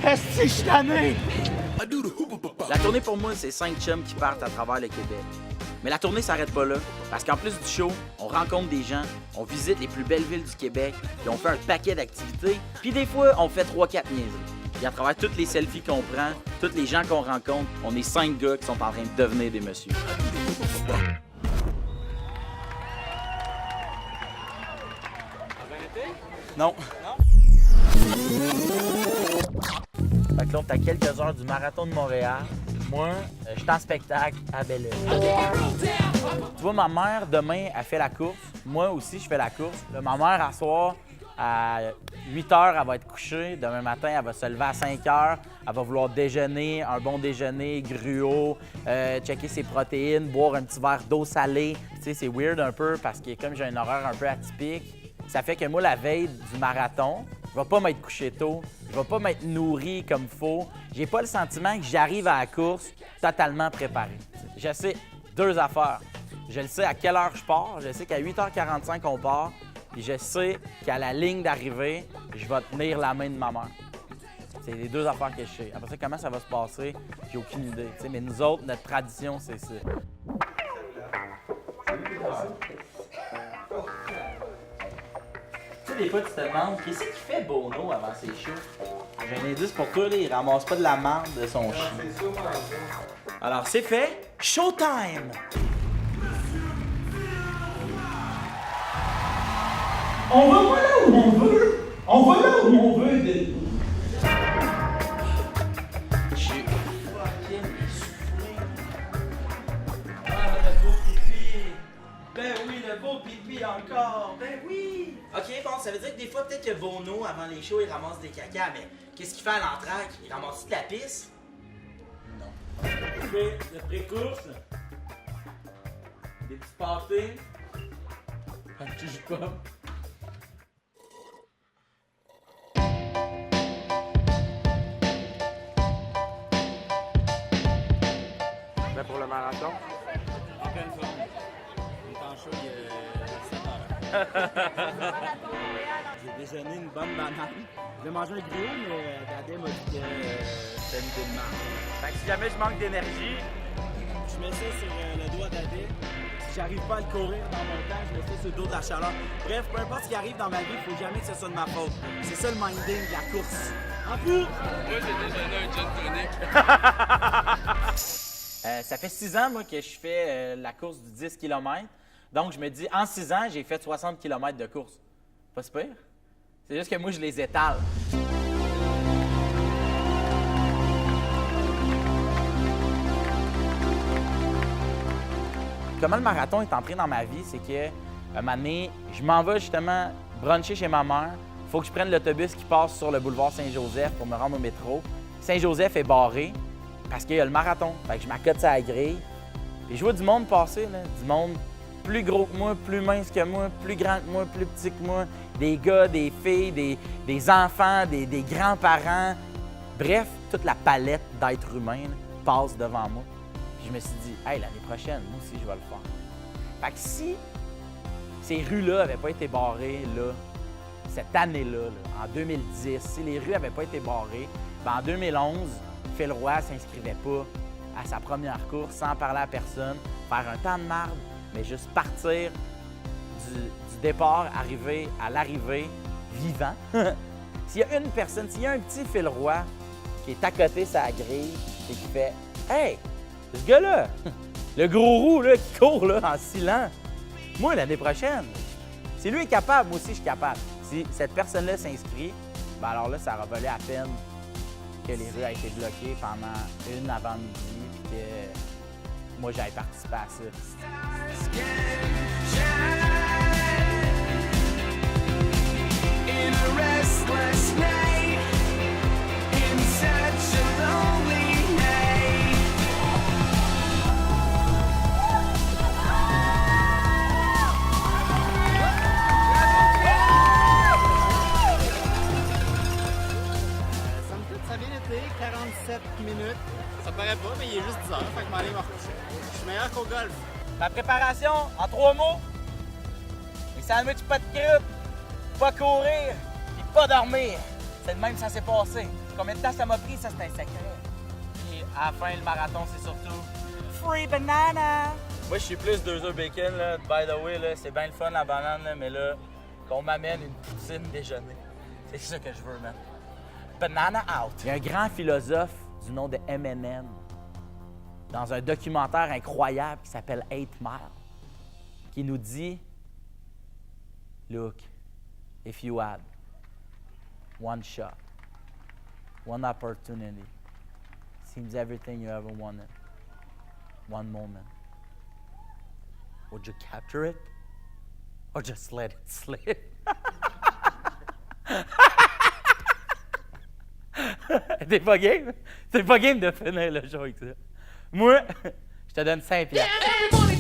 Esti, je suis tanné! La tournée pour moi, c'est 5 chums qui partent à travers le Québec. Mais la tournée s'arrête pas là, parce qu'en plus du show, on rencontre des gens, on visite les plus belles villes du Québec, puis on fait un paquet d'activités, puis des fois, on fait 3-4 niaiseries. Puis à travers toutes les selfies qu'on prend, tous les gens qu'on rencontre, on est 5 gars qui sont en train de devenir des messieurs. Non. Fait que là, on est à quelques heures du marathon de Montréal. Moi, je suis en spectacle à Belleuil. Tu vois, ma mère, demain, elle fait la course. Moi aussi, je fais la course. Là, ma mère, à soir, à 8 h, elle va être couchée. Demain matin, elle va se lever à 5 h. Elle va vouloir déjeuner, un bon déjeuner, gruau, checker ses protéines, boire un petit verre d'eau salée. Tu sais, c'est weird un peu parce que comme j'ai un horaire un peu atypique, ça fait que moi, la veille du marathon, je vais pas m'être couché tôt, je vais pas m'être nourri comme il faut. J'ai pas le sentiment que j'arrive à la course totalement préparé. Je sais 2 affaires. Je le sais à quelle heure je pars, je sais qu'à 8h45 on part, puis je sais qu'à la ligne d'arrivée, je vais tenir la main de ma mère. C'est les 2 affaires que je sais. Après ça, comment ça va se passer, j'ai aucune idée. T'sais, mais nous autres, notre tradition, c'est ça. Tu sais, des fois, tu te demandes, qu'est-ce qu'il fait Bono avant ses shows? J'ai un indice pour toi, là, il ramasse pas de la marde de son chien. Alors, c'est fait. Showtime! On va pas là où on veut! On va là où on veut! J'ai fucking essoufflé. Ah, le beau pipi! Ben oui, le beau pipi encore! Ben oui! OK, bon, ça veut dire que des fois, peut-être que Bono, avant les shows, il ramasse des caca, mais qu'est-ce qu'il fait à l'entraque? Il ramasse de la pisse? Non. Il fait de pré-course, des petits pâtés, un petit jus de pomme. Ben pour le marathon. En pleine forme. On est en show il y a 7 heures. J'ai déjeuné une bonne banane. Je vais manger un griot, mais Dadé m'a dit que c'était une idée de marde. Fait que si jamais je manque d'énergie, Je mets ça sur le dos à Dadé. Si j'arrive pas à le courir dans mon temps, je mets ça sur le dos de la chaleur. Bref, peu importe ce qui arrive dans ma vie, il faut jamais que ce soit de ma faute. C'est ça le minding de la course. En plus! Moi, j'ai déjeuné un gin tonic. Ça fait 6 ans, moi, que je fais la course du 10 km. Donc, je me dis, en 6 ans, j'ai fait 60 km de course. Pas si pire. C'est juste que moi, je les étale. Comment le marathon est entré dans ma vie, c'est que, un moment donné, je m'en vais justement bruncher chez ma mère. Il faut que je prenne l'autobus qui passe sur le boulevard Saint-Joseph pour me rendre au métro. Saint-Joseph est barré parce qu'il y a le marathon. Fait que je m'accote sur la grille. Puis je vois du monde passer, là, du monde plus gros que moi, plus mince que moi, plus grand que moi, plus petit que moi. Des gars, des filles, des enfants, des grands-parents. Bref, toute la palette d'êtres humains là, passe devant moi. Puis je me suis dit, hey, l'année prochaine, moi aussi, je vais le faire. Fait que si ces rues-là n'avaient pas été barrées, là, cette année-là, là, en 2010, si les rues n'avaient pas été barrées, ben en 2011, Phil Roy ne s'inscrivait pas à sa première course sans parler à personne, faire un temps de marde, mais juste partir du départ, arriver à l'arrivée vivant. S'il y a une personne, s'il y a un petit Phil Roy qui est à côté sa grille et qui fait « Hey, ce gars-là, le gros roux là, qui court là, en silence, moi, l'année prochaine, si lui est capable, moi aussi, je suis capable. » Si cette personne-là s'inscrit, ben alors là, ça aurait valu à peine que les rues aient été bloquées pendant une avant-midi et que moi, j'aille participer à ça. Somme toute, ça a bien été, 47 minutes. Ça paraît pas, mais il est juste 10 heures, fait que je m'en allais me recoucher. Je suis meilleur qu'au golf. Ma préparation, en 3 mots, les sandwichs pas de croûte, pas courir, puis pas dormir. C'est de même que ça s'est passé. Combien de temps ça m'a pris? Ça, c'est un secret. Puis à la fin, le marathon, c'est surtout Free banana! Moi, je suis plus 2 œufs bacon, là. By the way, là, c'est bien le fun, la banane, là, mais là, qu'on m'amène une poutine déjeuner. C'est ça que je veux, man. Banana out! Il y a un grand philosophe du nom de Eminem dans un documentaire incroyable qui s'appelle 8 Mile, qui nous dit Look, if you had one shot, one opportunity, seems everything you ever wanted, one moment, would you capture it or just let it slip? T'es pas game? T'es pas game de finir le show avec ça? Moi, je te donne 5 piastres.